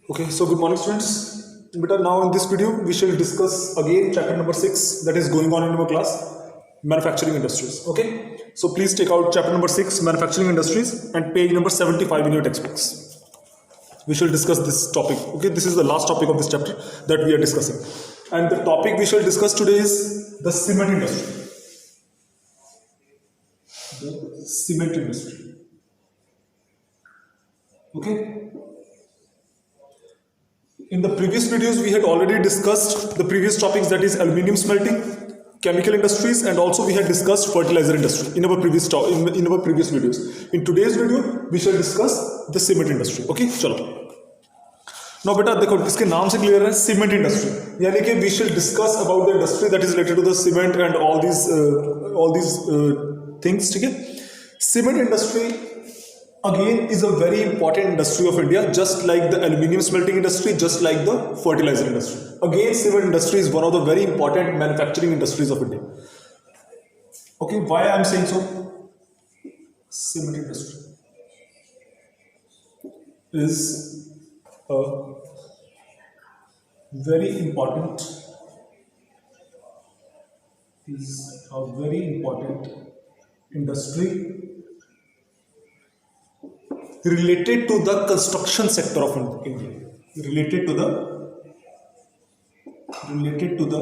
Okay, so good morning, students. But now in this video, we shall discuss again chapter number 6 that is going on in our class, manufacturing industries. Okay, so please take out chapter number 6, manufacturing industries, and page number 75 in your textbooks. We shall discuss this topic. Okay, this is the last topic of this chapter that we are discussing. And the topic we shall discuss today is the cement industry. The cement industry. Okay. In the previous videos, we had already discussed the previous topics, that is aluminum smelting, chemical industries, and also we had discussed fertilizer industry in our previous videos. In today's video, we shall discuss the cement industry. Okay, चलो. Now बेटा देखो इसके नाम से clear है cement industry, यानी कि we shall discuss about the industry that is related to the cement and all these things. ठीक है. Cement industry again is a very important industry of India, just like the aluminium smelting industry, just like the fertilizer industry. Again, cement industry is one of the very important manufacturing industries of India. Okay, why I am saying so? Cement industry is a very important industry related to the construction sector of India. Related to the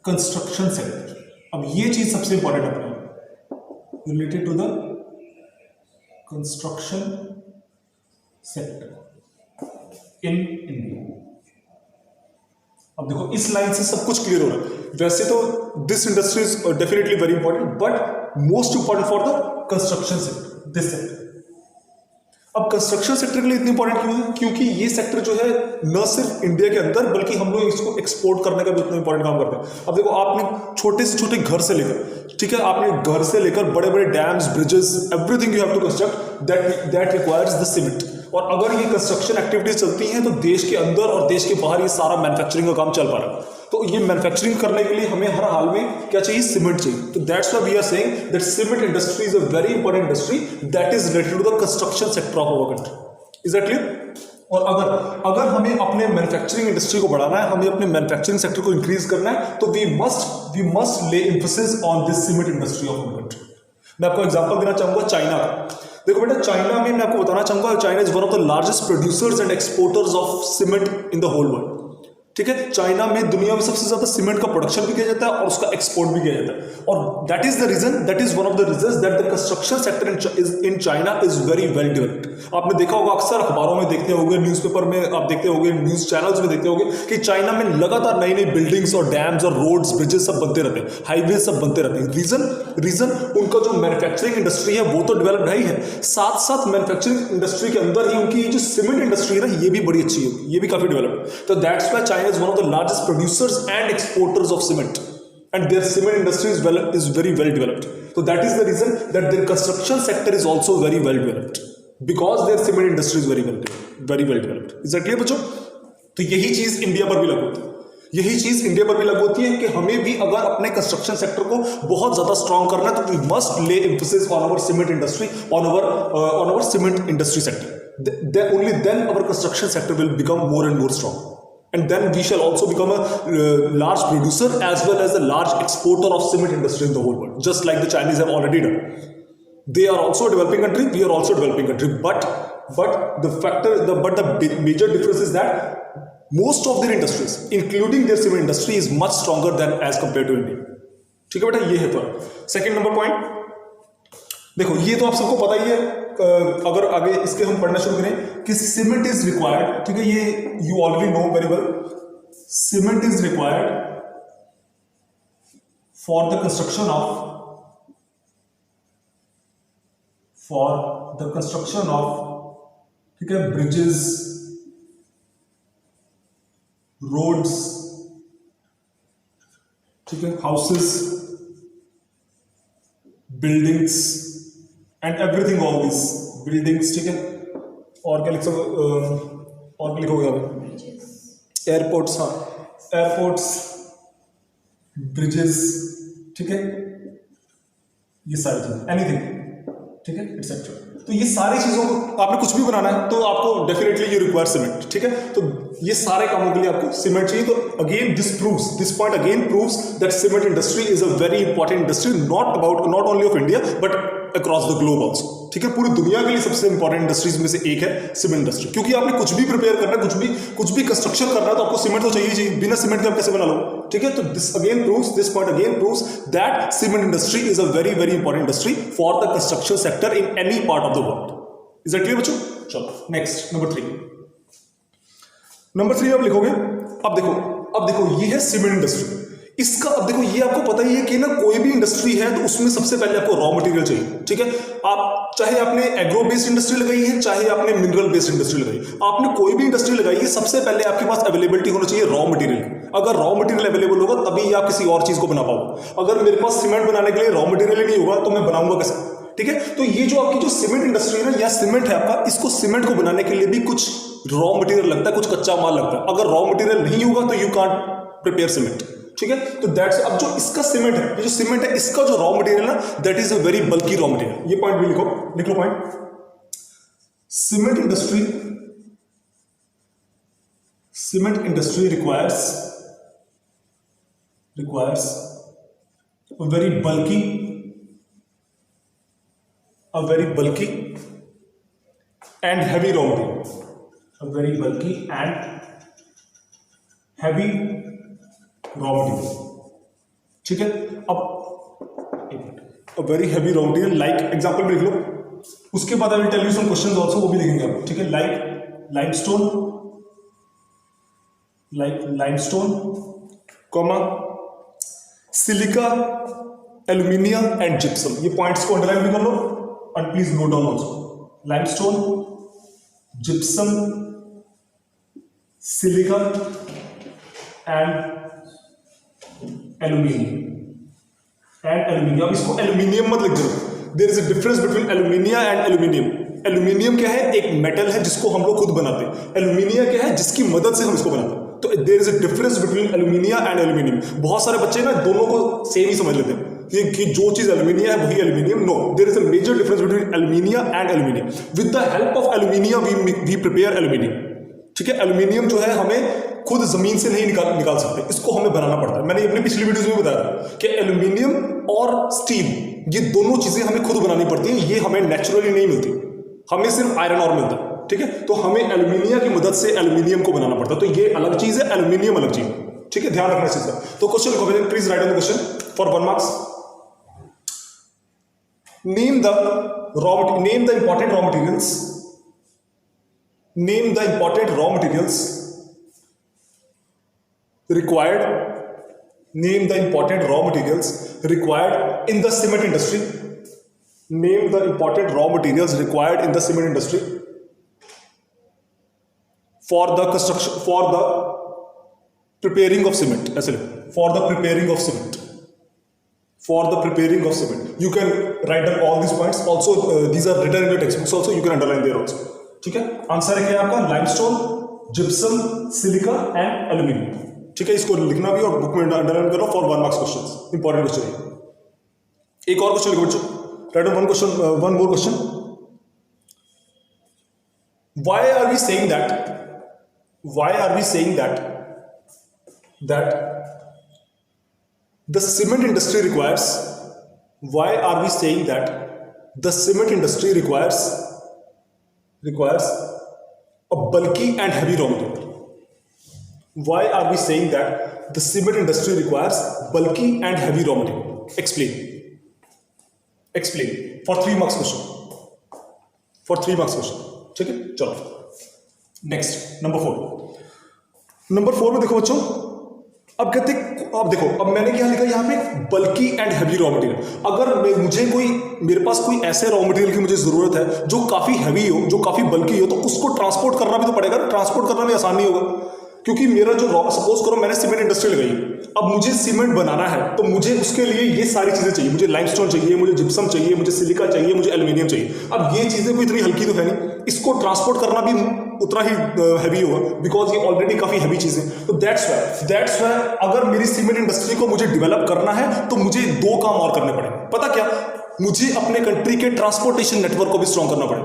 construction sector. अब ये चीज सबसे important है, related to the construction sector in India. अब देखो इस line से सब कुछ क्लियर हो रहा है. वैसे तो this industry is definitely very important, but most important for the construction sector, this sector. अब कंस्ट्रक्शन सेक्टर के लिए इतनी इंपॉर्टेंट क्यों है? क्योंकि ये सेक्टर जो है न सिर्फ इंडिया के अंदर बल्कि हम लोग इसको एक्सपोर्ट करने का भी इतना इंपॉर्टेंट काम करते हैं. अब देखो आपने छोटे से छोटे घर से लेकर, ठीक है, आपने घर से लेकर बड़े बड़े dams, bridges, everything you have to construct that requires the cement. और अगर ये कंस्ट्रक्शन एक्टिविटीज चलती हैं तो देश के अंदर और देश के बाहर ये सारा मैन्युफैक्चरिंग का काम चल पा रहा है. तो ये मैन्युफैक्चरिंग करने के लिए हमें हर हाल में क्या चाहिए? सीमेंट चाहिए. तो that's why we are saying that cement industry is a very important industry that is related to the construction sector of our country. Is that clear? और अगर हमें अपने मैन्युफैक्चरिंग इंडस्ट्री को बढ़ाना है, हमें अपने मैन्युफैक्चरिंग सेक्टर को इंक्रीज करना है, तो we must lay emphasis on this cement industry of our country. मैं आपको एग्जांपल देना चाहूंगा चाइना का. देखो बेटा चाइना में मैं आपको बताना चाहूंगा, China is one of the largest producers and exporters of cement in the whole world. ठीक है, चाइना में दुनिया में सबसे ज्यादा सीमेंट का प्रोडक्शन भी किया जाता है और उसका एक्सपोर्ट भी किया जाता है. और that is the reason, that is one of the reasons that the construction sector in China is very well developed. आपने देखा होगा, अक्सर अखबारों में देखते होंगे, न्यूज़पेपर में आप देखते होंगे, न्यूज चैनल्स में देखते होंगे कि चाइना में लगातार नई नई बिल्डिंग्स और डैम्स और रोड्स, ब्रिजेस सब बनते रहते हैं, हाईवे सब बनते रहते हैं. रीजन उनका जो मैन्युफैक्चरिंग इंडस्ट्री है वो तो डेवलप्ड है ही है, साथ साथ मैन्युफैक्चरिंग इंडस्ट्री के अंदर ही उनकी जो सीमेंट इंडस्ट्री है ना, ये भी बड़ी अच्छी है, ये भी काफी डेवलप्ड. तो that's why China is one of the largest producers and exporters of cement, and their cement industry is very well developed. So that is the reason that their construction sector is also very well developed, because their cement industry is very well developed. Is that clear बच्चों? तो यही चीज India पर भी लागू होती है. कि हमें भी अगर अपने कंस्ट्रक्शन सेक्टर को बहुत ज्यादा स्ट्रांग करना है तो we must lay emphasis on our cement industry, on our cement industry sector. Only then our construction sector will become more and more strong. And then we shall also become a large producer as well as a large exporter of cement industry in the whole world, just like the Chinese have already done. They are also a developing country, we are also a developing country, but the major difference is that most of their industries, including their cement industry, is much stronger than as compared to India. ठीक है बेटा, ये है फर्क. Second number point देखो, ये तो आप सबको पता ही है. अगर आगे इसके हम पढ़ना शुरू करें कि सीमेंट इज रिक्वायर्ड, ठीक है, ये you already know very well. Cement is required for the construction of ठीक है, ब्रिजेस, रोड्स, ठीक है, houses, buildings and everything, all this buildings. ठीक है, और क्या लिख सकते, और क्या लिखोगे आप? एयरपोर्ट्स, हाँ, एयरपोर्ट्स, ब्रिजेस, ठीक है, ये सारी चीजें, एनीथिंग, ठीक है, एक्सेट्रा. तो तो ये सारी चीजों को आपने कुछ भी बनाना है तो आपको डेफिनेटली यू रिक्वायर सीमेंट, ठीक है। तो ये सारे कामों के लिए आपको सीमेंट चाहिए। तो again this point again proves that cement industry is a very important industry, not only of India but across the globe also, ठीक है। पूरी दुनिया के लिए सबसे इंपॉर्टेंट इंडस्ट्रीज में से एक है सीमेंट इंडस्ट्री, क्योंकि आपने कुछ भी प्रिपेयर करना है, कुछ भी कंस्ट्रक्शन करना है तो आपको सीमेंट तो चाहिए, बिना सीमेंट के आप कैसे बना लो, ठीक है। तो this point again proves that cement industry is a very very important industry for the construction sector in any part of the world. Is that clear बच्चों? चलो नेक्स्ट नंबर 3 आप लिखोगे। अब देखो ये है सीमेंट इंडस्ट्री। इसका अब देखो ये आपको पता ही है कि ना कोई भी इंडस्ट्री है तो उसमें सबसे पहले आपको रॉ मटेरियल चाहिए, ठीक है। आप चाहे आपने एग्रो बेस्ड इंडस्ट्री लगाई है, चाहे आपने मिनरल बेस्ड इंडस्ट्री लगाई, आपने कोई भी इंडस्ट्री लगाई है, सबसे पहले आपके पास अवेलेबिलिटी होना चाहिए रॉ मटेरियल। अगर रॉ मटेरियल अवेलेबल होगा तभी आप किसी और चीज को बना पाओगे। अगर मेरे पास सीमेंट बनाने के लिए रॉ मटेरियल नहीं होगा तो मैं बनाऊंगा कैसे, ठीक है। तो ये जो आपकी जो सीमेंट इंडस्ट्री है ना, या सीमेंट है आपका, इसको सीमेंट को बनाने के लिए भी कुछ रॉ मटेरियल लगता है, कुछ कच्चा माल लगता है। अगर रॉ मटेरियल नहीं होगा तो यू कांट प्रिपेयर सीमेंट, ठीक है। तो दैट्स अब जो इसका सीमेंट है, ये जो सीमेंट है इसका जो रॉ मटेरियल है ना, that is a very bulky raw material. ये पॉइंट भी लिख लो point. Cement industry requires a very bulky and heavy raw material, a very bulky and heavy raw material, ठीक है। अब very heavy raw material like example में लिख लो, उसके बाद I will tell you some questions also, वो भी लिखेंगे आप, ठीक है। Limestone comma silica, aluminium and gypsum. ये पॉइंट्स को अंडरलाइन भी कर लो and please note down also. Limestone, gypsum, silica and aluminium. अब इसको एल्यूमिनियम मत लिख दो, there is a difference between alumina and aluminium. Aluminium क्या है? एक मेटल है जिसको हम लोग खुद बनाते हैं। एल्यूमिनिया क्या है? जिसकी मदद से हम इसको बनाते हैं। तो there is a difference between alumina and aluminium. बहुत सारे बच्चे ना दोनों को सेम ही समझ लेते हैं कि जो चीज एल्यूमिनिया है वही aluminium. No, there is a major difference between alumina and aluminium. With the help of alumina we prepare aluminium, ठीक है। एल्यूमिनियम जो है हमें खुद जमीन से नहीं निकाल सकते, इसको हमें बनाना पड़ता है। मैंने अपनी पिछली वीडियोस में बताया था कि एल्यूमिनियम और स्टील ये दोनों चीजें हमें खुद बनानी पड़ती हैं, ये हमें नेचुरली नहीं मिलती, हमें सिर्फ आयरन और मिलता है, ठीक है। तो हमें एल्यूमिनिया की मदद से एल्यूमिनियम को बनाना पड़ता है। तो ये अलग चीज है, एल्यूमिनियम अलग चीज, ठीक है। ध्यान रखना इस चीज का। तो क्वेश्चन लिखो, please right on the question for 1 marks. Name the important raw materials required in the cement industry. Name the important raw materials required in the cement industry for the construction, for the preparing of cement. ऐसे लिखो, for the preparing of cement. You can write down all these points. Also, these are written in your textbooks. Also, you can underline there also. ठीक है। Answer है क्या आपका? Limestone, gypsum, silica and aluminium, ठीक है। इसको लिखना भी और बुक में अंडरलाइन करो for 1 marks question, important question है। एक और क्वेश्चन लिखो बच्चों, write down one more question. Why are we saying that the cement industry requires a bulky and heavy raw material? Why are we saying that the cement industry requires bulky and heavy raw material? Explain for 3 marks question. ठीक है, चलो next number 4 में देखो बच्चों। अब देखो, अब मैंने क्या लिखा यहाँ पे? बल्की एंड हैवी रॉ मटेरियल। अगर मेरे पास कोई ऐसे रॉ मटेरियल की मुझे जरूरत है जो काफी हैवी हो, जो काफी बल्की हो, तो उसको ट्रांसपोर्ट करना भी तो पड़ेगा। ट्रांसपोर्ट करना भी आसान नहीं होगा, क्योंकि मेरा जो सपोज करो मैंने सीमेंट इंडस्ट्री लगाई, अब मुझे सीमेंट बनाना है तो मुझे उसके लिए ये सारी चीजें चाहिए। मुझे लाइमस्टोन चाहिए, मुझे जिप्सम चाहिए, मुझे सिलिका चाहिए, मुझे एल्यूमिनियम चाहिए। अब ये चीजें कोई इतनी हल्की तो है नहीं, इसको ट्रांसपोर्ट करना भी उतना ही हैवी होगा, बिकॉज ये ऑलरेडी काफी हैवी चीजें। तो दैट्स वाई अगर मेरी सीमेंट इंडस्ट्री को मुझे डेवलप करना है तो मुझे 2 काम और करने पड़ेंगे। पता क्या? मुझे अपने कंट्री के ट्रांसपोर्टेशन नेटवर्क को भी स्ट्रॉन्ग करना पड़ेगा,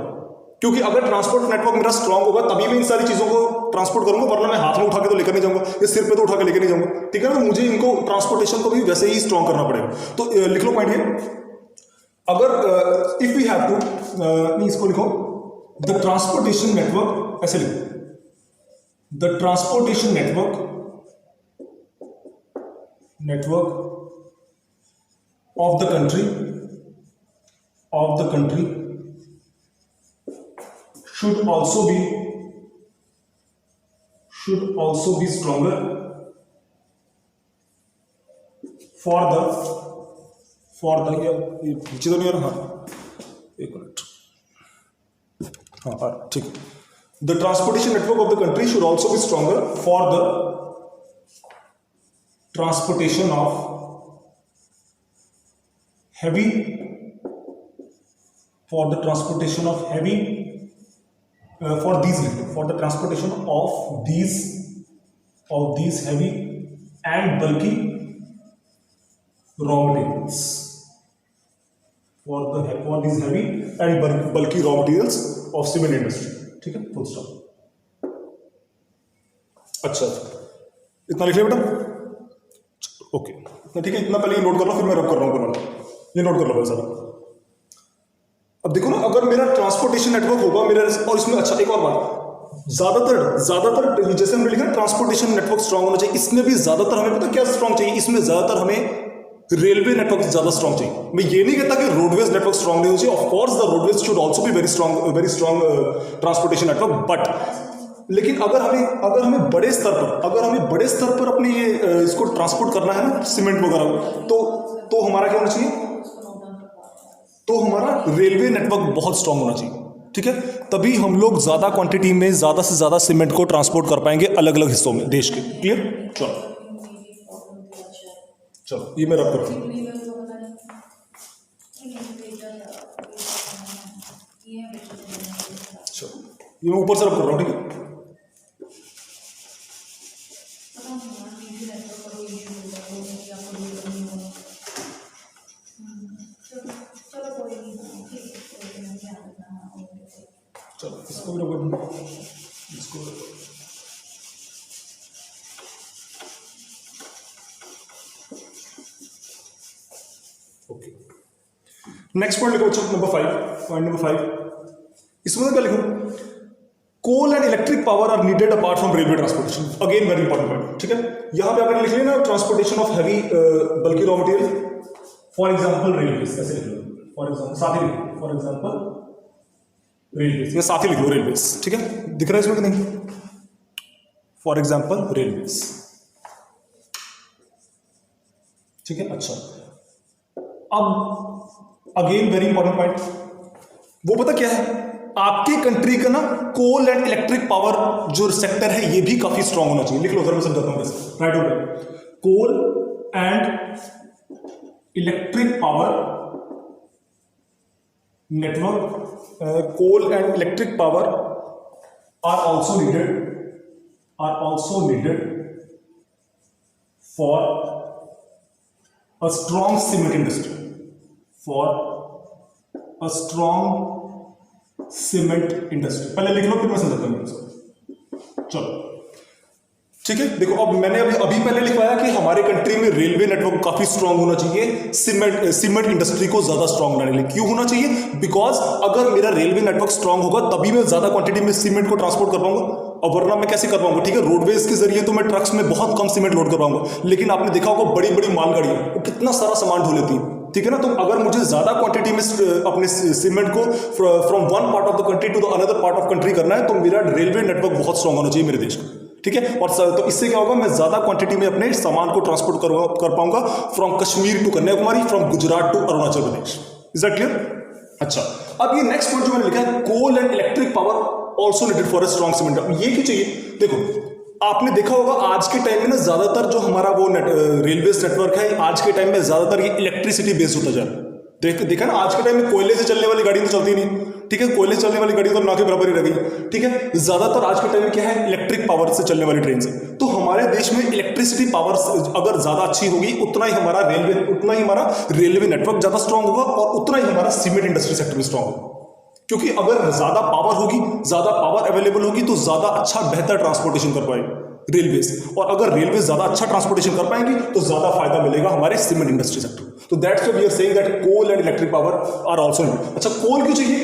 क्योंकि अगर ट्रांसपोर्ट नेटवर्क मेरा स्ट्रॉन्ग होगा तभी मैं इन सारी चीजों को ट्रांसपोर्ट करूंगा, वरना मैं हाथ में उठा के तो लेकर नहीं जाऊंगा, या सिर पे तो उठा के लेकर नहीं जाऊंगा, ठीक है ना। मुझे इनको ट्रांसपोर्टेशन को भी वैसे ही स्ट्रॉन्ग करना पड़ेगा। तो लिख लो पॉइंट ये, अगर इफ वी हैव टू, इसको लिखो द ट्रांसपोर्टेशन नेटवर्क, ऐसे लिखो the transportation network of the country should also be stronger for the ये नीचे तो नहीं आ रहा, हाँ एक मिनट, हाँ ठीक है, the transportation network of the country should also be stronger for the transportation of heavy for the transportation of these heavy and bulky raw materials, for these heavy and bulky raw materials of cement industry, ठीक है, full stop. अच्छा इतना लिख लिया बेटा, okay इतना ठीक है, इतना पहले ये नोट कर लो, फिर मैं रब कर रहा हूँ, ये नोट कर लो भाई साहब। अब देखो ना, अगर मेरा ट्रांसपोर्टेशन नेटवर्क होगा मेरा, और इसमें अच्छा एक और बात, ज्यादातर जैसे हमने लिखा ट्रांसपोर्टेशन नेटवर्क स्ट्रांग होना चाहिए, इसमें भी ज्यादातर हमें पता क्या स्ट्रांग चाहिए, इसमें ज्यादातर हमें रेलवे नेटवर्क ज्यादा स्ट्रांग चाहिए। मैं ये नहीं कहता कि रोडवेज नेटवर्क स्ट्रांग नहीं होना चाहिए, of course the roadways should also be very strong transportation network, but लेकिन अगर हमें बड़े स्तर पर अपने ये इसको ट्रांसपोर्ट करना है ना, सीमेंट वगैरह, तो हमारा क्या होना चाहिए, तो हमारा रेलवे नेटवर्क बहुत स्ट्रांग होना चाहिए, ठीक है। तभी हम लोग ज्यादा क्वांटिटी में ज्यादा से ज्यादा सीमेंट को ट्रांसपोर्ट कर पाएंगे अलग अलग हिस्सों में देश के। क्लियर? चलो ये मैं रब करता हूँ। चलो ये मैं ऊपर से रब कर रहा हूँ, ठीक है। चलो इसको भी रब कर, इसको ओके। नेक्स्ट पॉइंट लिखो बच्चों, पॉइंट नंबर 5। इसमें क्या लिखो, coal and electric power are needed apart from railway transportation, again very important point, ठीक है। यहां पे आपने लिख लिया ना transportation of heavy bulky raw material, for example railways, ऐसे लिख लो, फॉर एग्जांपल साथ ही लिखो, फॉर एग्जांपल रेलवेज, ये साथ ही लिख लो रेलवेज, ठीक है, दिख रहा है इसमें कि नहीं, फॉर एग्जांपल रेलवेज, ठीक है। अच्छा अब अगेन वेरी इंपॉर्टेंट पॉइंट, वो पता क्या है, आपके कंट्री का ना कोल एंड इलेक्ट्रिक पावर जो सेक्टर है ये भी काफी स्ट्रांग होना चाहिए। लिख लो, मैं समझाता हूं कैसे, right okay. Coal and electric power network, coal and electric power are also needed for a strong cement industry, पहले लिख लो फिर मैं समझाता हूँ। चलो ठीक है, देखो अब मैंने अभी पहले लिखवाया कि हमारे कंट्री में रेलवे नेटवर्क काफी स्ट्रांग होना चाहिए सीमेंट इंडस्ट्री को ज्यादा स्ट्रांग बनाने के लिए। क्यों होना चाहिए? बिकॉज अगर मेरा रेलवे नेटवर्क स्ट्रांग होगा तभी मैं ज्यादा क्वांटिटी में सीमेंट को ट्रांसपोर्ट कर पाऊंगा, और वरना मैं कैसे कर पाऊंगा? ठीक है, रोडवेज के जरिए तो मैं ट्रक्स में बहुत कम सीमेंट लोड कर पाऊंगा, लेकिन आपने देखा होगा बड़ी बड़ी मालगाड़ियां वो कितना सारा सामान ढो लेती है, ठीक है ना। तो अगर मुझे ज्यादा क्वांटिटी में अपने सीमेंट को from one part of the country to the another part of country करना है, तो मेरा रेलवे नेटवर्क बहुत स्ट्रांग होना चाहिए मेरे देश का, ठीक है। और तो इससे क्या होगा, मैं ज्यादा क्वांटिटी में अपने सामान को ट्रांसपोर्ट कर पाऊंगा from Kashmir to Kanyakumari, from Gujarat to Arunachal Pradesh. Is that clear? अच्छा, अब ये नेक्स्ट पॉइंट जो मैंने लिखा है, coal and electric power also needed for a strong cement. ये क्यों चाहिए? देखो आपने देखा होगा आज के टाइम में ना ज्यादातर जो हमारा वो रेलवेज नेटवर्क है आज के टाइम में ज्यादातर ये इलेक्ट्रिसिटी बेस्ड होता जा रहा है। देखा ना, आज के टाइम में कोयले से चलने वाली गाड़ी तो चलती नहीं, ठीक है, कोयले चलने वाली गाड़ी तो ना के बराबर ही रह गई। ठीक है, ज्यादातर आज के टाइम में क्या है, इलेक्ट्रिक पावर से चलने वाली ट्रेन है। तो हमारे देश में इलेक्ट्रिसिटी पावर अगर ज्यादा अच्छी होगी, उतना ही हमारा रेलवे नेटवर्क ज्यादा स्ट्रांग होगा और उतना ही हमारा सीमेंट इंडस्ट्री सेक्टर भी स्ट्रांग होगा। क्योंकि अगर ज्यादा पावर होगी, ज्यादा पावर अवेलेबल होगी, तो ज्यादा अच्छा बेहतर ट्रांसपोर्टेशन कर पाएगी रेलवेज, और अगर रेलवे ज्यादा अच्छा ट्रांसपोर्टेशन कर पाएंगी तो ज्यादा फायदा मिलेगा हमारे सीमेंट इंडस्ट्री सेक्टर। तो that's why we are saying that coal and electric power are also needed. अच्छा, कोल क्यों चाहिए?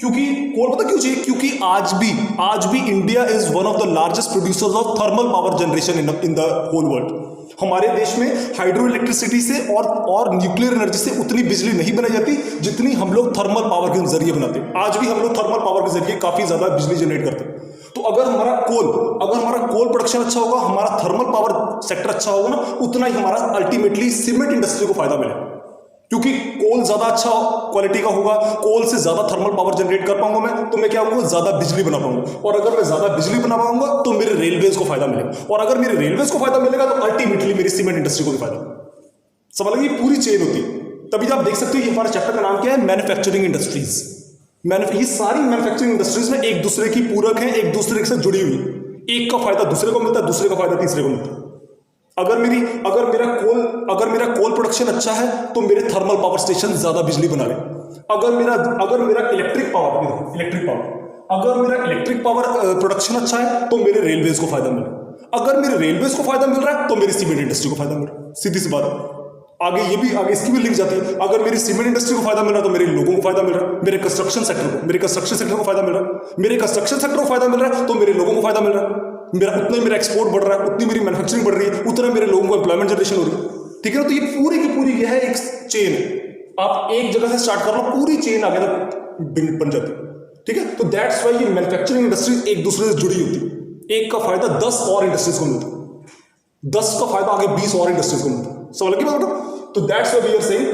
क्योंकि कोल पता क्यों चाहिए? क्योंकि आज भी India is one of the largest producers of thermal power generation in the whole world. हमारे देश में हाइड्रो इलेक्ट्रिसिटी से और न्यूक्लियर एनर्जी से उतनी बिजली नहीं बनाई जाती जितनी हम लोग थर्मल पावर के जरिए बनाते हैं। आज भी हम लोग थर्मल पावर के जरिए काफी ज्यादा बिजली जनरेट करते हैं। तो अगर हमारा कोल प्रोडक्शन अच्छा होगा, हमारा थर्मल पावर सेक्टर अच्छा होगा ना, उतना ही हमारा अल्टीमेटली सीमेंट इंडस्ट्री को फायदा मिलेगा। क्योंकि कोल ज्यादा अच्छा क्वालिटी का होगा, कोल से ज्यादा थर्मल पावर जनरेट कर पाऊंगा मैं, तो मैं क्या होगा, ज्यादा बिजली बना पाऊंगा, और अगर मैं ज्यादा बिजली बना पाऊंगा तो मेरे रेलवेज को फायदा मिलेगा, और अगर मेरे रेलवेज को फायदा मिलेगा तो अल्टीमेटली मेरी सीमेंट इंडस्ट्री को भी फायदा मिलेगा। समझ लगी? पूरी चेन होती है। तभी आप देख सकते हो ये हमारे चैप्टर का नाम क्या है, मैन्युफैक्चरिंग इंडस्ट्रीज। ये सारी मैन्युफैक्चरिंग इंडस्ट्रीज में एक दूसरे की पूरक है, एक दूसरे से जुड़ी हुई। एक का फायदा दूसरे को मिलता है, दूसरे का फायदा तीसरे को मिलता है। अगर मेरा कोल प्रोडक्शन अच्छा है तो मेरे थर्मल पावर स्टेशन ज्यादा बिजली बना रहे। अगर मेरा इलेक्ट्रिक पावर प्रोडक्शन अच्छा है तो मेरे रेलवेज को फायदा मिल रहा है। अगर मेरे रेलवेज को फायदा मिल रहा है तो मेरी सीमेंट इंडस्ट्री को फायदा मिल रहा है। सीधी सी बात है। आगे इसकी भी लिंक जाती है। अगर मेरी सीमेंट इंडस्ट्री को फायदा मिल रहा है तो मेरे लोगों को फायदा मिल रहा है, मेरे कंस्ट्रक्शन सेक्टर को फायदा मिल रहा है, मेरे कंस्ट्रक्शन सेक्टर को फायदा मिल रहा है तो मेरे लोगों को फायदा मिल रहा है। मेरा एक्सपोर्ट बढ़ रहा है, उतनी मेरी मैन्युफैक्चरिंग बढ़ रही है, उतना मेरे लोगों को एम्प्लॉयमेंट जनरेशन हो रही है। ठीक है ना? तो ये पूरी की पूरी यह है एक चेन है। आप एक जगह से स्टार्ट कर लो, पूरी चेन आगे तक बन जाती है। ठीक है? तो दैट्स व्हाई ये मैन्युफैक्चरिंग इंडस्ट्री एक दूसरे से जुड़ी होती है। एक का फायदा 10 और इंडस्ट्रीज को मिलता है, 10 का फायदा आगे 20 और इंडस्ट्रीज को मिलता है। समझ लगी बात? तो that's why we are saying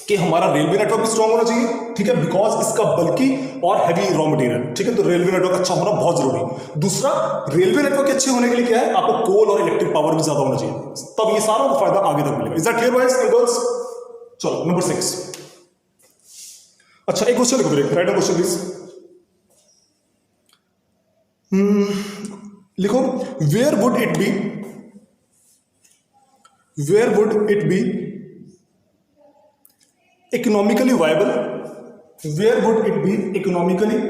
कि हमारा रेलवे नेटवर्क भी स्ट्रांग होना चाहिए। ठीक है? बिकॉज इसका बल्कि और हैवी रॉ मटेरियल। ठीक है? तो रेलवे नेटवर्क अच्छा होना बहुत जरूरी है। दूसरा, रेलवे नेटवर्क के अच्छे होने के लिए क्या है, आपको कोल और इलेक्ट्रिक पावर भी ज्यादा होना चाहिए, तब ये सारा फायदा आगे तक मिलेगा। Is that clear boys and girls? चलो नंबर 6। अच्छा, एक क्वेश्चन लिखो, राइट अ क्वेश्चन प्लीज। लिखो, where would it be economically viable, where would it be economically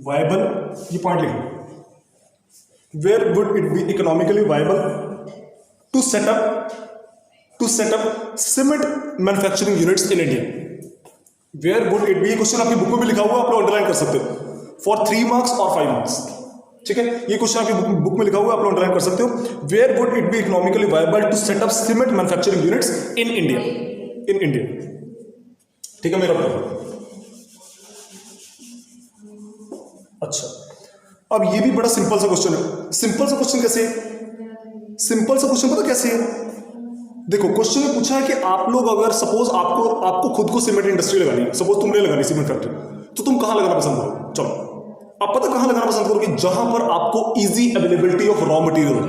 viable, ये पॉइंट लिखो, where would it be economically viable to set up cement manufacturing units in India? Where would it be, ये question आपकी book में भी लिखा हुआ, आप लोग अंडरलाइन कर सकते हो फॉर 3 मार्क्स और 5 मार्क्स। ठीक है? ये क्वेश्चन आपकी बुक में लिखा हुआ है, आप लोग अंडरलाइन कर सकते हो। Where would it be economically viable to set up cement manufacturing units in India? ठीक है, मेरा बताओ। अच्छा, अब ये भी बड़ा सिंपल सा क्वेश्चन है। सिंपल सा क्वेश्चन कैसे है? सिंपल सा क्वेश्चन पता कैसे है? देखो, क्वेश्चन में पूछा है कि आप लोग अगर सपोज आपको खुद को सीमेंट इंडस्ट्री लगानी है, सपोज तुमने लगानी सीमेंट फैक्ट्री, तो तुम कहां लगाना पसंद करोगे? चलो, आप पता कहां लगाना पसंद करोगे? जहां पर आपको easy availability of raw material हो,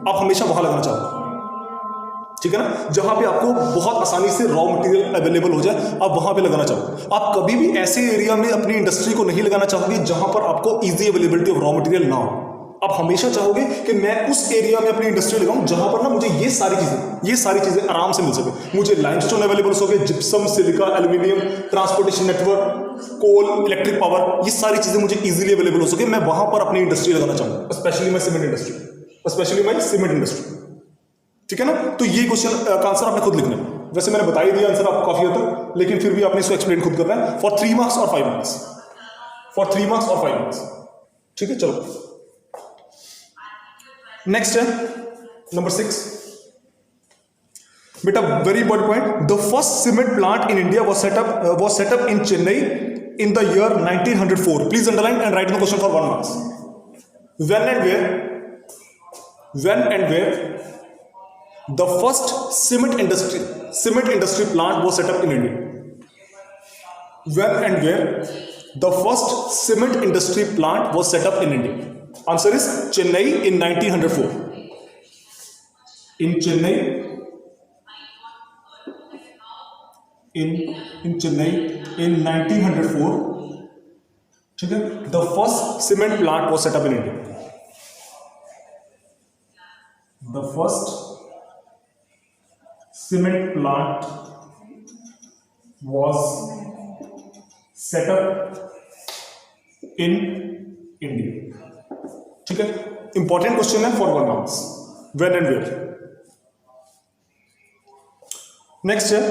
आप हमेशा वहां लगाना चाहोगे। ठीक है ना? जहां पे आपको बहुत आसानी से रॉ मटेरियल अवेलेबल हो जाए, आप वहां पे लगाना चाहोगे। आप कभी भी ऐसे एरिया में अपनी इंडस्ट्री को नहीं लगाना चाहोगे जहां पर आपको easy availability of raw material ना हो। आप हमेशा चाहोगे कि मैं उस एरिया में अपनी इंडस्ट्री लगाऊं जहां पर ना मुझे ये सारी चीजें आराम से मिल सके। मुझे लाइमस्टोन अवेलेबल हो सके, gypsum, silica, aluminium, transportation network, coal, electric power, ये सारी चीजें मुझे इजीली अवेलेबल हो सके। मैं वहां पर अपनी इंडस्ट्री लगाना चाहूंगा, स्पेशली माई सीमेंट इंडस्ट्री। ठीक है ना? तो ये क्वेश्चन का आंसर आपने खुद लिखना है। वैसे मैंने बता ही दिया आंसर आपको काफी हद तक, लेकिन फिर भी आपने इसको एक्सप्लेन खुद करना है फॉर 3 मार्क्स और 5 मार्क्स। ठीक है? चलो नेक्स्ट है नंबर 6। बेटा, very important point, the first cement plant in India was set up in Chennai in the year 1904. Please underline and write the question for 1 marks. When and where the first cement industry plant was set up in India? When and where the first cement industry plant was set up in India? Answer is Chennai in 1904. In Chennai in Chennai in 1904. ठीक है, the first cement plant was set up in India. The first cement plant was set up in India. ठीक है, important question है for 1 marks, when and where. Next है,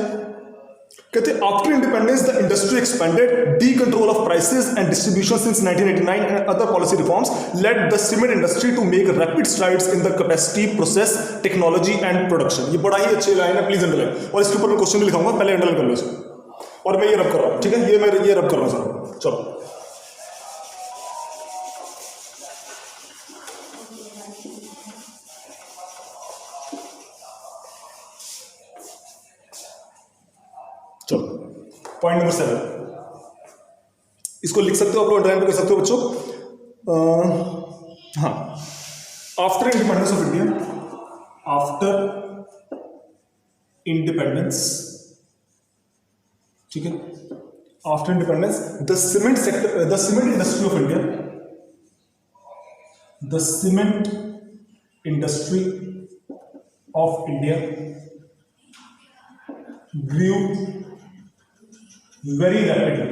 कहते after independence the industry expanded, decontrol of prices and distribution since 1989 and other policy reforms led the cement industry to make rapid strides in the capacity, process, technology and production. ये बड़ा ही अच्छी line है, please underline. और इसके ऊपर मैं question भी लिखाऊंगा, पहले अंडरलाइन कर लो इसे. और मैं ये रब कर रहा हूं, ठीक है, ये रब कर रहा हूं सर. चलो पॉइंट नंबर 7, इसको लिख सकते हो, आप लोग अंडरलाइन कर सकते हो बच्चों. हाँ, after independence of India, after independence, ठीक है, after independence the cement sector, the cement industry of India, the cement industry of India grew very rapidly.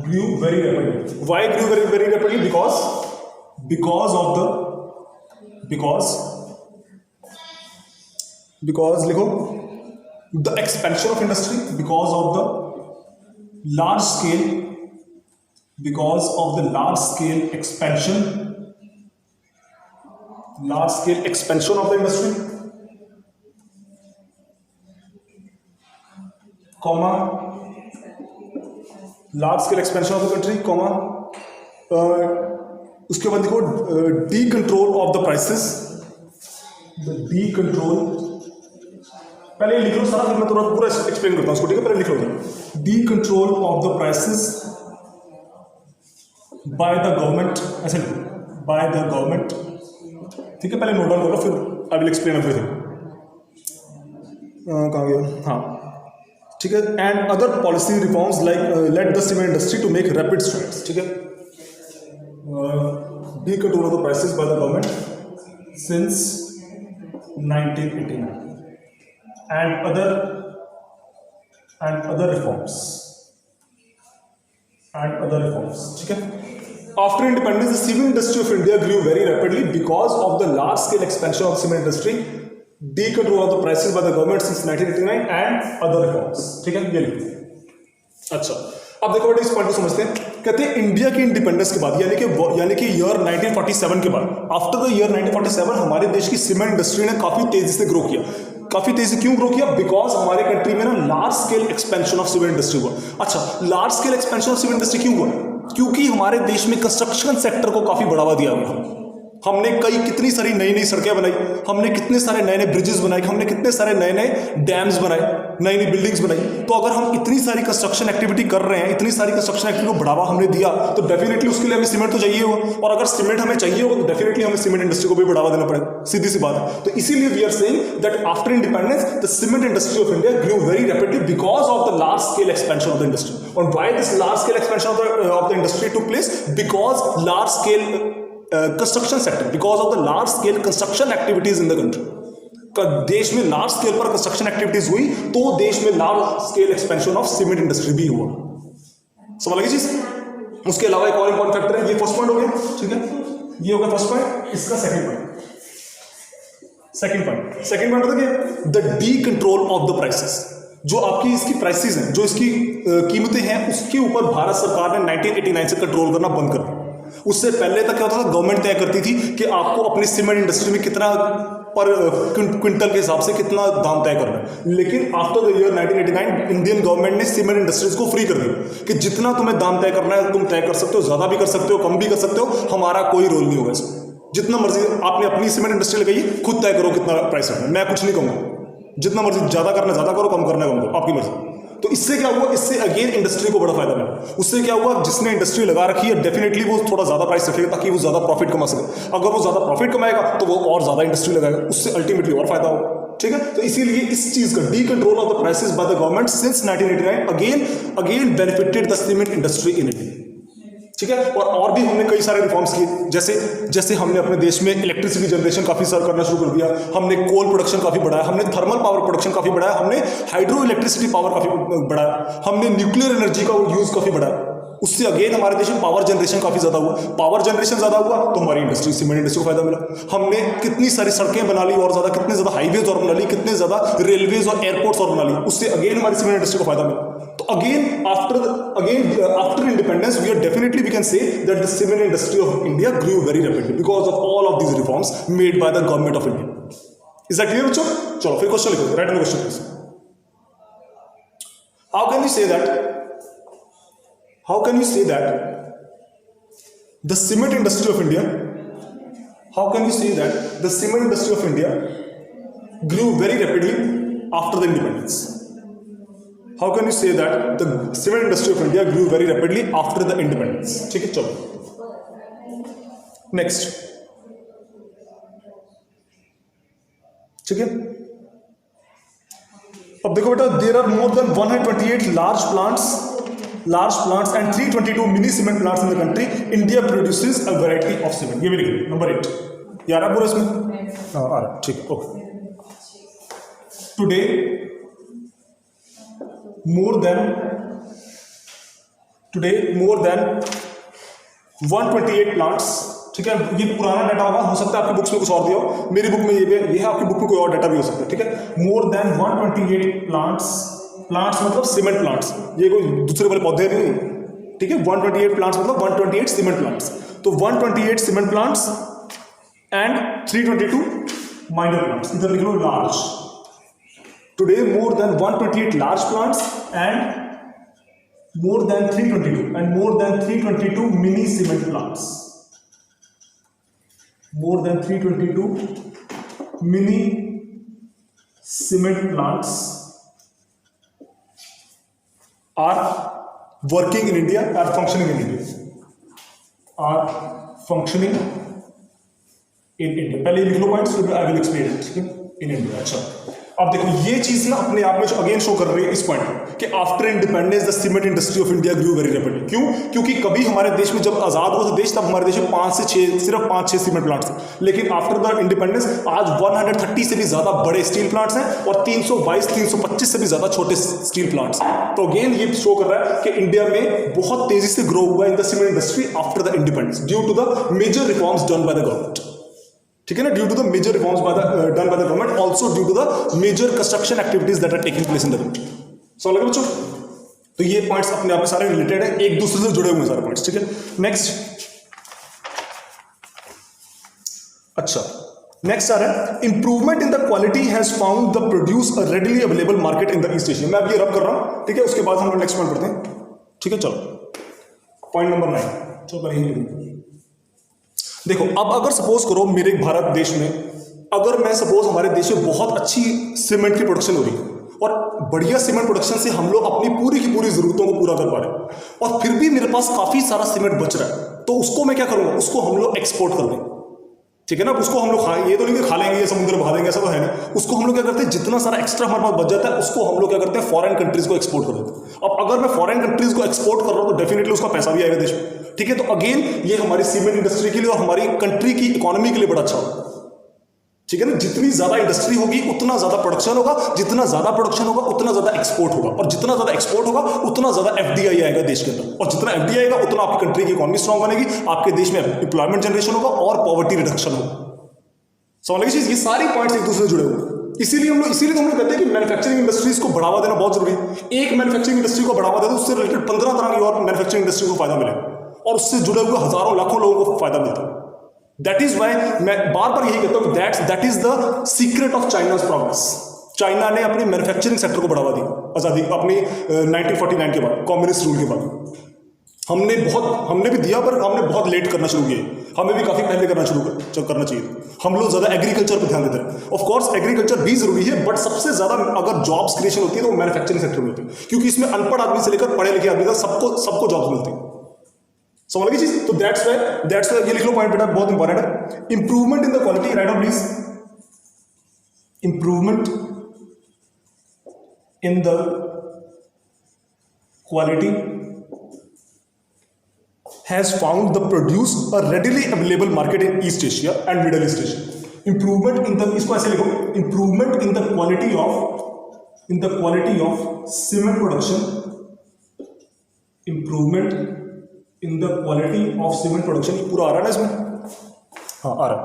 Grew very rapidly. Why grew very rapidly? Because लिखो, the expansion of industry, because of the large scale expansion of the industry, comma, large scale expansion of the country, comma, उसके बाद देखो D control of the prices, D control, पहले लिख लो सारा, फिर मैं थोड़ा पूरा एक्सप्लेन करता हूँ उसको, ठीक है, पहले लिख लो. Decontrol of the prices by the government, ऐसे बाय द गवर्नमेंट, ठीक है, पहले नोट डाउन करो, फिर आई विल एक्सप्लेन एवरीथिंग. कहाँ गया, हाँ, ठीक है. And other policy reforms like let the cement industry to make rapid strides, ठीक है, decontrol of the prices by the government since 1989 and other reforms, ठीक है. After independence the cement industry of India grew very rapidly because of the large scale expansion of cement industry, decontrol of the prices by the government since 1989 and other reforms, ठीक है, ये लिखो. अच्छा, अब देखो बेटा इस point को समझते हैं. कहते हैं इंडिया के इंडिपेंडेंस के बाद, यानी कि ईयर 1947 के बाद, आफ्टर द ईयर 1947 हमारे देश की सीमेंट इंडस्ट्री ने काफी तेजी से ग्रो किया. काफी तेजी से क्यों ग्रो किया? बिकॉज हमारे कंट्री में ना large scale expansion of cement industry हुआ. अच्छा, large scale expansion of cement industry क्यों हुआ? क्योंकि हमारे देश में कंस्ट्रक्शन सेक्टर को काफी बढ़ावा दिया गया. हमने कितनी सारी नई सड़कें बनाई, हमने कितने सारे नए ब्रिजेस बनाए, हमने कितने सारे नए डैम्स बनाए, नई बिल्डिंग्स बनाई. तो अगर हम इतनी सारी कंस्ट्रक्शन एक्टिविटी कर रहे हैं, इतनी सारी कंस्ट्रक्शन एक्टिविटी को बढ़ावा हमने दिया, तो डेफिनेटली उसके लिए हमें सीमेंट तो चाहिए होगा. और अगर सीमेंट हमें चाहिए होगा तो डेफिनेटली हमें सीमेंट इंडस्ट्री को भी बढ़ावा देना पड़ेगा. सीधी सी बात है. तो इसीलिए we are saying that after independence the cement industry of India grew very rapidly because of the large scale expansion of the industry. और why this large scale expansion of the industry took place? Because large scale construction sector, because of the large scale construction activities in the country. देश में large scale पर construction activities हुई तो देश में large scale expansion of cement industry भी हुआ. समझ लगी चीज? उसके अलावा एक और इंपॉर्टेंट फैक्टर है. ये फर्स्ट पॉइंट हो गया, ठीक है, ये होगा फर्स्ट पॉइंट. इसका सेकंड पॉइंट होता है the D control of the prices. जो आपकी इसकी प्राइसेस हैं, जो इसकी कीमतें हैं, उसके ऊपर भारत सरकार ने 1989 से कंट्रोल करना बंद कर दिया. उससे पहले तक क्या होता था, गवर्नमेंट तय करती थी कि आपको अपनी सीमेंट इंडस्ट्री में कितना पर क्विंटल के हिसाब से कितना दाम तय करना है. लेकिन after the year 1989 Indian government ने सीमेंट इंडस्ट्रीज को फ्री कर दिया कि जितना तुम्हें दाम तय करना है तुम तय कर सकते हो, ज्यादा भी कर सकते हो, कम भी कर सकते हो, हमारा कोई रोल नहीं होगा इसमें. जितना मर्जी आपने अपनी सीमेंट इंडस्ट्री लगाई, खुद तय करो कितना प्राइस रखना है, मैं कुछ नहीं कहूँगा. जितना मर्जी ज्यादा करना ज्यादा करो, कम करना कम करो, आपकी मर्जी. तो इससे क्या हुआ? इससे अगेन इंडस्ट्री को बड़ा फायदा मिला. उससे क्या हुआ? जिसने इंडस्ट्री लगा रखी है डेफिनेटली वो थोड़ा ज्यादा प्राइस रखेगा ताकि वो ज्यादा प्रॉफिट कमा सके. अगर वो ज्यादा प्रॉफिट कमाएगा तो वो और ज्यादा इंडस्ट्री लगाएगा, उससे अल्टीमेटली और फायदा होगा. ठीक है। तो इसीलिए इस चीज का D control of the prices by the government since 1989 again benefited the cement industry in India, ठीक है। और भी हमने कई सारे रिफॉर्म्स किए, जैसे हमने अपने देश में इलेक्ट्रिसिटी जनरेशन काफी सारा करना शुरू कर दिया, हमने कोल प्रोडक्शन काफी बढ़ाया, हमने थर्मल पावर प्रोडक्शन काफी बढ़ाया, हमने हाइड्रो इलेक्ट्रिसिटी पावर काफी बढ़ाया, हमने न्यूक्लियर एनर्जी का यूज काफी बढ़ाया। उससे अगेन हमारे देश में पावर जनरेशन काफी ज्यादा हुआ, पावर जनरेशन ज्यादा हुआ तो हमारी इंडस्ट्री सीमेंट इंडस्ट्री को फायदा मिला। हमने कितनी सारी सड़कें बना ली और ज्यादा, कितने ज्यादा हाईवेज और बना ली, कितने ज्यादा रेलवेज और एयरपोर्ट्स और बना ली, उससे अगेन हमारी सीमेंट इंडस्ट्री को फायदा मिला। तो again after independence we are definitely we can say that the cement industry of India grew very rapidly because of all of these reforms made by the government of India. Is that clear बच्चों? चलो फिर question लिखो, write the question please. How can you say that the cement industry of India, how can you say that the cement industry of India grew very rapidly after the independence? How can you say that the cement industry of India grew very rapidly after the independence? ठीक है, चलो next, ठीक है। अब देखो बेटा, there are more than 128 large plants and 322 mini cement plants in the country. India produces a variety of cement. ये भी लिखिए, नंबर 8 ये आ रहा पूरा इसमें? हाँ आ रहा, ठीक है, okay. Today more than 128 plants, ठीक है। ये पुराना डाटा होगा, हो सकता है आपकी बुक्स में कुछ और दिया हो, मेरी बुक में ये है, आपकी बुक में कोई और डाटा भी हो सकता है, ठीक है। मोर देन 128 प्लांट्स मतलब सीमेंट प्लांट्स, ये कोई दूसरे वाले पौधे नहीं, ठीक है। 128 प्लांट्स मतलब 128 सीमेंट प्लांट्स, तो 128 cement plants and 322 minor plants, इधर लिख लो large. Today more than 128 large plants and more than 322 mini cement plants, more than 322 mini cement plants are working in India, are functioning in India, पहले लिख लो points, फिर I will explain it, ठीक है, in India. अच्छा, अब देखो ये चीज ना अपने आप में अगेन शो कर रही है इस पॉइंट कि after independence the cement industry of India grew very rapidly. क्यों? क्योंकि कभी हमारे देश में जब आजाद हुआ था देश, तब हमारे देश में 5 से 6 सिर्फ 5-6 सीमेंट प्लांट्स थे, लेकिन आफ्टर द इंडिपेंडेंस आज 130 से भी ज्यादा बड़े स्टील प्लांट्स हैं और 322-325 से भी ज्यादा छोटे स्टील प्लांट्स हैं। तो अगेन ये शो कर रहा है कि इंडिया में बहुत तेजी से ग्रो हुआ in the cement industry after the independence due to the major reforms done by the government, ठीक है ना, due to the major reforms done by the government, also due to the major construction activities that are taking place in the country. समझ लगे बच्चों? तो ये points अपने आप में सारे रिलेटेड है, एक दूसरे से जुड़े हुए हैं सारे पॉइंट्स, ठीक है। नेक्स्ट, अच्छा नेक्स्ट आ रहा है improvement in the quality has found the produce a readily available market in the east Asia. मैं अब ये रब कर रहा हूं, ठीक है, उसके बाद हम नेक्स्ट पॉइंट पढ़ते हैं, ठीक है। चलो पॉइंट नंबर 9, चलो पहले देखो, अब अगर सपोज करो मेरे भारत देश में, अगर मैं सपोज हमारे देश में बहुत अच्छी सीमेंट की प्रोडक्शन हो रही है और बढ़िया सीमेंट प्रोडक्शन से हम लोग अपनी पूरी की पूरी जरूरतों को पूरा कर पा रहे हैं और फिर भी मेरे पास काफी सारा सीमेंट बच रहा है, तो उसको मैं क्या करूंगा, उसको हम लोग एक्सपोर्ट कर दें, ठीक है ना। उसको हम लोग ये तो नहीं कि खा लेंगे, ये समुद्र में खा देंगे, ऐसा तो है नहीं। उसको हम लोग क्या करते हैं, जितना सारा एक्स्ट्रा हमारे पास बच जाता है उसको हम लोग क्या करते हैं, फॉरेन कंट्रीज को एक्सपोर्ट कर देते हैं। अब अगर मैं फॉरेन कंट्रीज को एक्सपोर्ट कर रहा हूं तो डेफिनेटली उसका पैसा भी आएगा देश में, ठीक है। तो अगेन ये हमारी सीमेंट इंडस्ट्री के लिए और हमारी कंट्री की इकोनॉमी के लिए बड़ा अच्छा होगा, ठीक है ना। जितनी ज्यादा इंडस्ट्री होगी उतना ज्यादा प्रोडक्शन होगा, जितना ज्यादा प्रोडक्शन होगा उतना ज्यादा एक्सपोर्ट होगा, और जितना ज्यादा एक्सपोर्ट होगा उतना ज्यादा एफडीआई आएगा देश के अंदर, और जितना एफडीआई आएगा उतना आपकी कंट्री की इकोनॉमी स्ट्रांग बनेगी, आपके देश में एम्प्लॉयमेंट जनरेशन होगा और पॉवर्टी रिडक्शन होगा। समझ लगी चीज? ये सारी पॉइंट्स एक दूसरे से जुड़े हुए, इसीलिए तो हम लोग कहते हैं कि मैन्युफैक्चरिंग इंडस्ट्रीज को बढ़ावा देना बहुत जरूरी है। एक मैन्युफैक्चरिंग इंडस्ट्री को बढ़ावा दे तो उससे रिलेटेड 15 तरह की और मैन्युफैक्चरिंग इंडस्ट्री को फायदा मिलेगा और उससे जुड़े हुए हजारों लाखों लोगों को फायदा मिलता है। दैट इज वाई मैं बार बार यही कहता हूं, that is the secret of China's progress. China ने अपने मैन्युफैक्चरिंग सेक्टर को बढ़ावा दी आजादी अपनी 1949 के बाद, कम्युनिस्ट रूल के बाद। हमने भी दिया, पर हमने बहुत लेट करना शुरू किया, हमें भी काफी पहले करना चाहिए। हम लोग ज्यादा एग्रीकल्चर पर ध्यान देते हैं। ऑफ कोर्स एग्रीकल्चर भी जरूरी है, बट सबसे ज्यादा अगर जॉब्स क्रिएशन होती है तो वो मैन्युफैक्चरिंग सेक्टर में होती है, क्योंकि इसमें अनपढ़ आदमी से लेकर पढ़े लिखे आदमी तक सबको जॉब्स मिलती है। समझ लगी चीज? तो दैट्स व्हाई ये लिख लो पॉइंट बेटा, बहुत इंपॉर्टेंट है। Improvement in the quality, write down please. improvement in the quality has found the produce a readily available market in East Asia and Middle East Asia. Improvement in the, इसको ऐसे लिखो, improvement in the quality of cement production, improvement in the quality of cement production, ये पूरा आ रहा है ना इसमें, हाँ आ रहा है.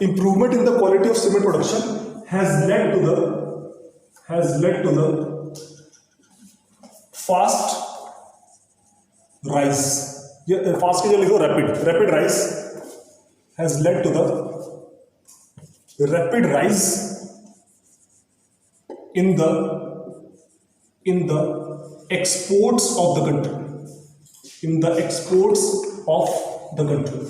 Improvement in the quality of cement production has led to the fast rise. ये फास्ट के जो लिखो rapid rise has led to the rapid rise in the exports of the country, in the exports of the country.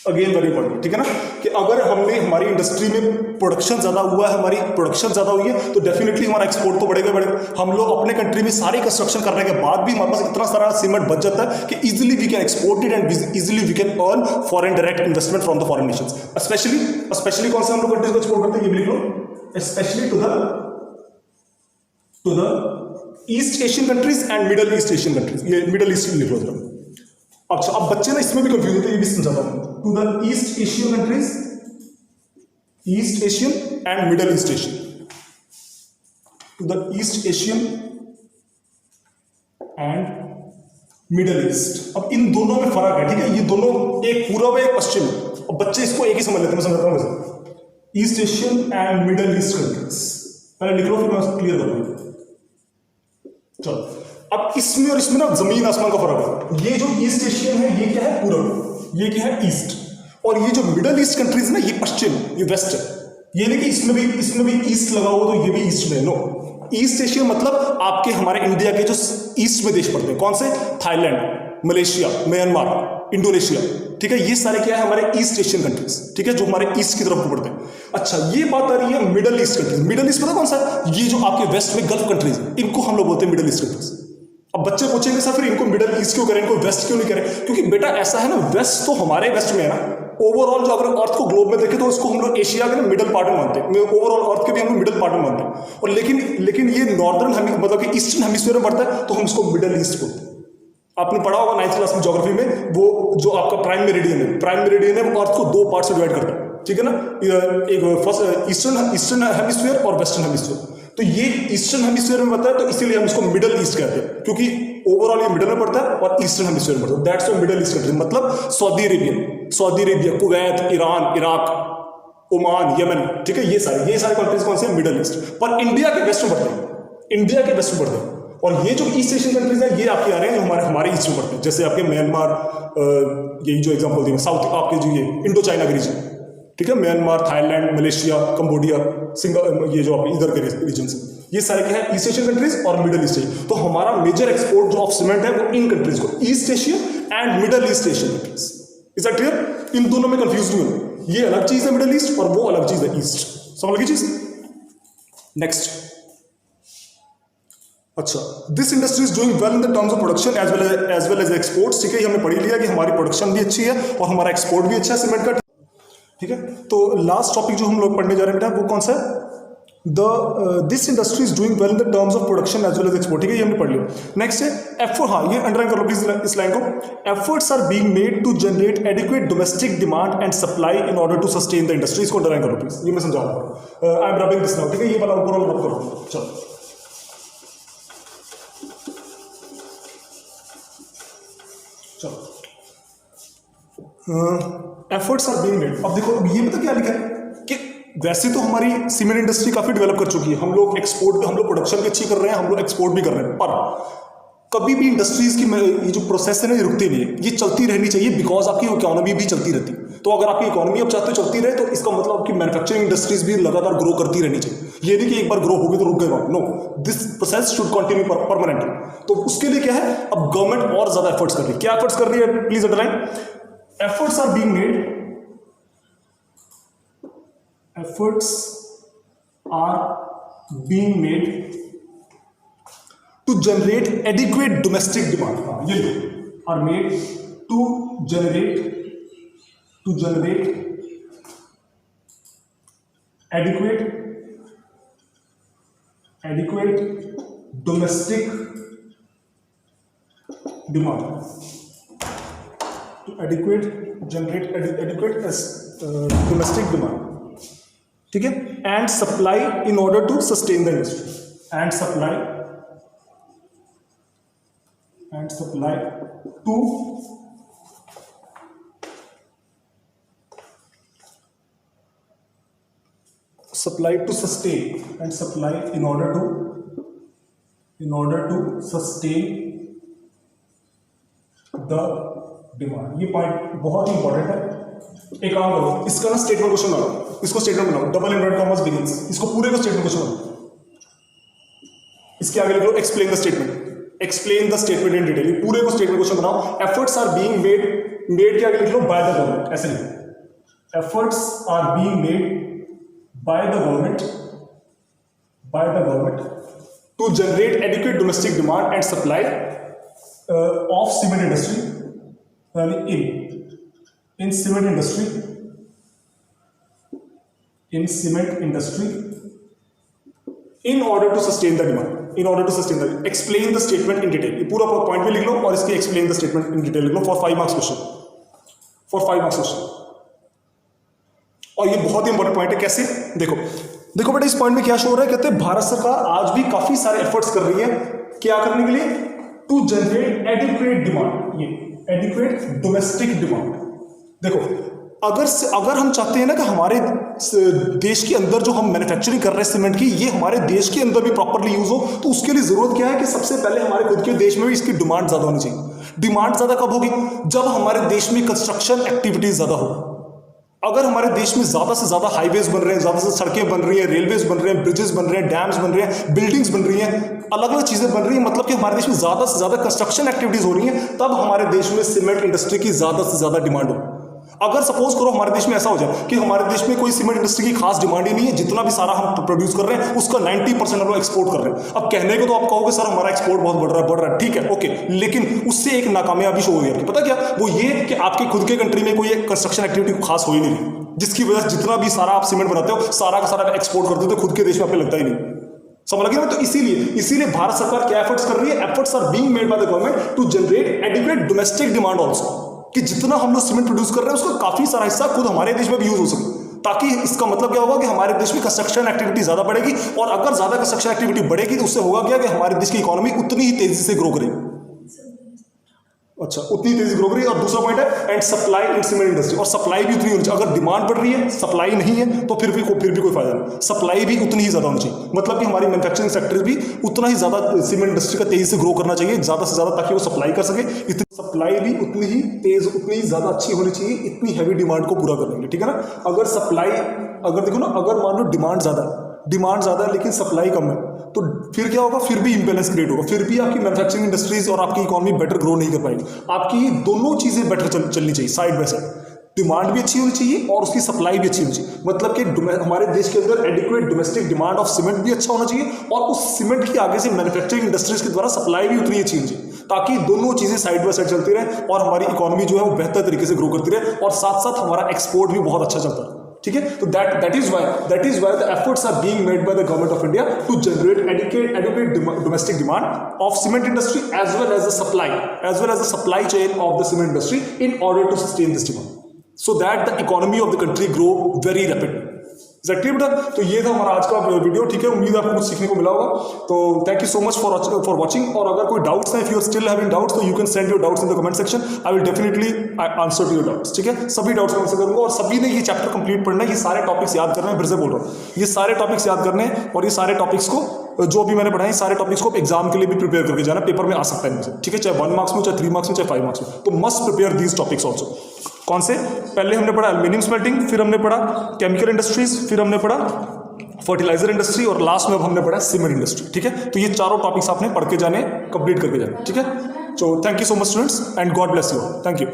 Again very important, ठीक है ना, कि अगर हमने हमारी इंडस्ट्री में प्रोडक्शन ज़्यादा हुआ है, हमारी प्रोडक्शन ज़्यादा हुई है, तो डेफिनेटली हमारा एक्सपोर्ट तो बढ़ेगा. हम लोग अपने कंट्री में सारी कंस्ट्रक्शन करने के बाद भी हमारे पास इतना सारा सीमेंट बच जाता है कि easily we can export it and easily we can earn foreign direct investment from the foreign nations. Specially कौन से हम लोग कंट्रीज को एक्सपोर्ट करते हैं, ये भी लिख लो, specially to the East Asian countries and Middle East Asian countries. ये मिडल ईस्ट लिख लो जरा. अच्छा, अब बच्चे ना इसमें भी कंफ्यूज होते हैं, ये भी समझाता हूं. To the East Asian countries, East Asian and Middle East Asian, to the East Asian and Middle East. अब इन दोनों में फर्क है, ठीक है, ये दोनों एक पूर्व है एक पश्चिम. अब बच्चे इसको एक ही समझ लेते हैं, मैं समझता हूं वैसे. East Asian and Middle east countries पहले लिख लो, फिर मैं क्लियर करूंगा. चलो, अब इसमें और इसमें ना जमीन आसमान का फर्क है. ये जो ईस्ट एशियन है ये क्या है, पूर्व, ये क्या है, ईस्ट. और ये जो मिडल ईस्ट कंट्रीज ना, ये पश्चिम, ये वेस्ट है. ये नहीं कि इसमें भी ईस्ट लगा हो तो ये भी ईस्ट में, नो. ईस्ट एशिया मतलब आपके हमारे इंडिया के जो ईस्ट में देश पड़ते हैं, कौन से, थाईलैंड, मलेशिया, म्यांमार, इंडोनेशिया, ठीक है, ये सारे क्या है हमारे ईस्ट एशियन कंट्रीज, ठीक है, जो हमारे ईस्ट की तरफ को पड़ते हैं. अच्छा, ये बात आ रही है middle east countries. Middle east पता कौन सा है, ये जो आपके वेस्ट में गल्फ कंट्रीज, इनको हम लोग बोलते हैं मिडल ईस्ट कंट्रीज. अब बच्चे पूछेंगे सर फिर इनको मिडल ईस्ट क्यों करें, इनको वेस्ट क्यों नहीं करें? क्योंकि बेटा ऐसा है ना, वेस्ट तो हमारे वेस्ट में है ना. ओवरऑल जो अगर अर्थ को ग्लोब में देखें तो इसको हम लोग एशिया के ना मिडल पार्ट में मानते हैं. ओवरऑल अर्थ के भी हम लोग मिडल पार्ट में मानते हैं. और लेकिन ये नॉर्दर्न मतलब कि ईस्टर्न हेमिस्फीयर में पड़ता है, तो हम इसको मिडल ईस्ट बोलते हैं. आपने पढ़ा होगा 9th क्लास में ज्योग्राफी में, वो जो आपका प्राइम मेरिडियन है, वो अर्थ को दो पार्ट से डिवाइड करता है, ठीक है ना. एक फर्स्ट ईस्टर्न हेमिस्फीयर और वेस्टर्न हेमिस्फीयर. तो ये ईस्टर्न हेमिस्फीयर में पड़ता है, तो इसीलिए हम इसको मिडल ईस्ट कहते हैं, क्योंकि ओवरऑल ये मिडल में पड़ता है और ईस्टर्न हेमिस्फीयर में पड़ता है. That's why Middle East country, मतलब Saudi Arabia, Kuwait, Iran, Iraq, Oman, Yemen, ठीक है, ये सारे कंट्रीज कौन से, मिडल ईस्ट. पर इंडिया के वेस्ट में पड़ते हैं. और ये जो ईस्ट एशियन कंट्रीज हैं, ये आपके आ रहे हैं हमारे ईस्ट में पड़ते हैं. जैसे आपके म्यांमार, यही जो एग्जांपल दिए, साउथ आपके जो ये इंडो चाइना के रीजन, ठीक है, म्यांमार, थाईलैंड, मलेशिया, कंबोडिया, ये जो आप इधर के रीजन से, ये सारे क्या है, ईस्ट एशियन कंट्रीज और मिडल ईस्ट एशिया. तो हमारा मेजर एक्सपोर्ट जो ऑफ सीमेंट है वो इन कंट्रीज को, East Asia and Middle East Asian countries. Is that clear? इन दोनों में कंफ्यूज नहीं होना, ये अलग चीज है मिडल ईस्ट और वो अलग चीज है ईस्ट. समझ लगी चीज? नेक्स्ट. अच्छा, this industry is doing well in the terms of production as well as exports. ठीक है, ये हमने पढ़ लिया कि हमारी प्रोडक्शन भी अच्छी है और हमारा एक्सपोर्ट भी अच्छा है सीमेंट का. ठीक है, तो लास्ट टॉपिक जो हम लोग पढ़ने जा रहे हैं बेटा, वो कौन सा है, this industry is doing well in the terms of production as well as export. ठीक है, ये हमने पढ़ लिया. नेक्स्ट है एफर्ट. हाँ, ये अंडरलाइन कर लो प्लीज इस लाइन को. Efforts are being made to generate adequate domestic demand and supply in order to sustain the industry. इसको अंडरलाइन करो प्लीज, ये मैं समझाऊंगा. I am rubbing this now. ठीक है, ये वाला ऊपर रब करो. चलो, एफर्ट्स आर बीइंग मेड. अब देखो, ये पता क्या लिखा है कि वैसे तो हमारी सीमेंट इंडस्ट्री काफी डेवलप कर चुकी है, हम लोग प्रोडक्शन भी अच्छी कर रहे हैं, हम लोग एक्सपोर्ट भी कर रहे हैं. पर कभी भी इंडस्ट्रीज की ये जो प्रोसेस है ना, ये रुकती नहीं है, ये चलती रहनी चाहिए, बिकॉज आपकी इकोनॉमी भी चलती रहती है. तो अगर आपकी इकोनॉमी अब चाहते हो चलती रहे, तो इसका मतलब आपकी मैन्युफैक्चरिंग इंडस्ट्रीज भी लगातार ग्रो करती रहनी चाहिए. ये नहीं कि एक बार ग्रो होगी तो रुक गए. No, this process should continue permanently. तो उसके लिए क्या है, अब गवर्नमेंट और ज्यादा एफर्ट्स कर रही है. क्या एफर्ट्स कर रही है, please underline. Efforts are being made. Efforts are being made to generate adequate domestic demand. ये लो, are made to generate adequate domestic demand, to generate adequate domestic demand, ठीक है, and supply in order to sustain the industry, and supply to sustain, and supply in order to sustain the demand. ये point बहुत important है। एक काम करो, इसका ना स्टेटमेंट क्वेश्चन बनाओ, इसको स्टेटमेंट बनाओ, डबल इन्वर्टेड कॉमर्स बिगिंस, इसको पूरे को स्टेटमेंट क्वेश्चन बनाओ। इसके आगे लिख लो explain the statement in detail, पूरे को स्टेटमेंट क्वेश्चन बनाओ। एफर्ट्स आर बीइंग मेड के आगे लिख लो बाय द गवर्नमेंट, ऐसे लिखो, efforts are being made by the government to generate adequate domestic demand and supply of cement industry, in cement industry in order to sustain the demand, explain the statement in detail, ये पूरा point भी लिख लो और इसकी explain the statement in detail लिख लो for 5 marks question, और ये बहुत ही इंपॉर्टेंट पॉइंट है। कैसे? देखो बेटा, इस पॉइंट में क्या शो हो रहा है, कहते हैं भारत सरकार आज भी काफी सारे एफर्ट्स कर रही है, क्या करने के लिए, टू जनरेट एडिक्वेट डिमांड, ये एडिक्वेट डोमेस्टिक डिमांड। देखो अगर हम चाहते हैं ना कि हमारे देश के अंदर जो हम मैन्युफैक्चरिंग कर रहे हैं सीमेंट की, ये हमारे देश के अंदर भी प्रॉपरली यूज हो, तो उसके लिए जरूरत क्या है कि सबसे पहले हमारे खुद के देश में भी इसकी डिमांड ज्यादा होनी चाहिए। डिमांड ज्यादा कब होगी? जब हमारे देश में कंस्ट्रक्शन एक्टिविटीज ज्यादा हो। अगर हमारे देश में ज्यादा से ज्यादा हाईवेज बन रहे हैं, ज्यादा से सड़कें बन रही हैं, रेलवेज बन रहे हैं, ब्रिजेस बन रहे हैं, डैम्स बन रहे हैं, बिल्डिंग्स बन रही हैं, अलग अलग चीजें बन रही हैं, मतलब कि हमारे देश में ज्यादा से ज्यादा कंस्ट्रक्शन एक्टिविटीज हो रही हैं, तब हमारे देश में सीमेंट इंडस्ट्री की ज्यादा से ज्यादा डिमांड हो। अगर सपोज करो हमारे देश में ऐसा हो जाए कि हमारे देश में कोई सीमेंट इंडस्ट्री की खास डिमांड ही नहीं है, जितना भी सारा हम प्रोड्यूस कर रहे हैं उसका 90% हम लोग एक्सपोर्ट कर रहे हैं। अब कहने को तो आप कहोगे सर हमारा एक्सपोर्ट बहुत बढ़ रहा है, ठीक है, ओके, लेकिन उससे एक नाकामयाबी शो हो गई। पता क्या? वो ये कि आपके खुद के कंट्री में कोई कंस्ट्रक्शन एक्टिविटी खास हो ही नहीं रही, जिसकी वजह से जितना भी सारा आप सीमेंट बनाते हो सारा का सारा एक्सपोर्ट करते हो, तो खुद के देश में आपको लगता ही नहीं। समझ लगे ना? तो इसीलिए भारत सरकार क्या एफर्ट्स कर रही है? Efforts are being made by the government to generate adequate domestic demand also, कि जितना हम लोग सीमेंट प्रोड्यूस कर रहे हैं उसका काफी सारा हिस्सा खुद हमारे देश में भी यूज हो सके, ताकि इसका मतलब क्या होगा कि हमारे देश में कंस्ट्रक्शन एक्टिविटी ज्यादा बढ़ेगी, और अगर ज्यादा कंस्ट्रक्शन एक्टिविटी बढ़ेगी तो उससे होगा क्या कि हमारे देश की इकोनॉमी उतनी ही तेजी से ग्रो करेगी। अच्छा, उतनी तेजी ग्रो करेगी। और दूसरा पॉइंट है and supply in cement industry, और सप्लाई भी उतनी होनी चाहिए। अगर डिमांड बढ़ रही है, सप्लाई नहीं है, तो फिर भी कोई फायदा नहीं। सप्लाई भी उतनी ही ज्यादा होनी चाहिए, मतलब कि हमारी मैन्युफैक्चरिंग सेक्टर भी उतना ही ज्यादा सीमेंट इंडस्ट्री का तेजी से ग्रो करना चाहिए, ज्यादा से ज्यादा, ताकि वो सप्लाई कर सके। इतनी सप्लाई भी उतनी ही तेज, उतनी ही ज्यादा अच्छी होनी चाहिए इतनी हैवी डिमांड को पूरा करने के लिए, ठीक है ना? अगर सप्लाई, अगर देखो ना, अगर मान लो डिमांड ज्यादा है लेकिन सप्लाई कम है, तो फिर क्या होगा? फिर भी इंबैलेंस क्रिएट होगा, फिर भी आपकी मैन्युफैक्चरिंग इंडस्ट्रीज और आपकी इकोनॉमी बेटर ग्रो नहीं कर पाएगी। आपकी दोनों चीजें बेटर चलनी चाहिए, साइड बाय साइड। डिमांड भी अच्छी होनी चाहिए और उसकी सप्लाई भी अच्छी होनी चाहिए, मतलब कि हमारे देश के अंदर adequate domestic demand of cement भी अच्छा होना चाहिए, और उस सीमेंट की आगे से मैन्युफैक्चरिंग इंडस्ट्रीज के द्वारा सप्लाई भी उतनी अच्छी होनी चाहिए, ताकि दोनों चीजें साइड बाय साइड चलती रहे और हमारी इकोनॉमी जो है वो बेहतर तरीके से ग्रो करती रहे, और साथ साथ हमारा एक्सपोर्ट भी बहुत अच्छा चलता है, ठीक है? तो that is why the efforts are being made by the government of India to generate adequate domestic demand of cement industry as well as the supply chain of the cement industry in order to sustain this demand, so that the economy of the country grow very rapidly. Exactly बेटा, तो ये था हमारा आज का video, ठीक है? उम्मीद है आपको कुछ सीखने को मिला होगा। तो thank you so much for watching, और अगर कोई डाउट्स हैं, if you are still having doubts, तो you can send your doubts in the comment section, I will definitely answer to your doubts, ठीक है? सभी डाउट्स का आंसर करूंगा, और सभी ने ये चैप्टर कंप्लीट पढ़ना है, ये सारे टॉपिक्स याद करने हैं, फिर से बोल रहा हूँ, ये सारे टॉपिक्स याद करने हैं, और ये सारे टॉपिक्स को जो भी मैंने पढ़ाए, सारे टॉपिक्स को एग्जाम के लिए भी प्रिपेयर करके जाना, पेपर में आ सकता है इनसे, ठीक है? चाहे 1 मार्क्स में, चाहे 3 मार्क्स में, चाहे 5 मार्क्स में, तो must prepare these topics also. कौन से? पहले हमने पढ़ा एल्यूमिनियम स्मेल्टिंग, फिर हमने पढ़ा केमिकल इंडस्ट्रीज, फिर हमने पढ़ा फर्टिलाइजर इंडस्ट्री, और लास्ट में अब हमने पढ़ा सीमेंट इंडस्ट्री, ठीक है? तो ये चारों टॉपिक्स आपने पढ़ के जाने, कंप्लीट करके जाने, ठीक है? So thank you so much students, and God bless you, thank you.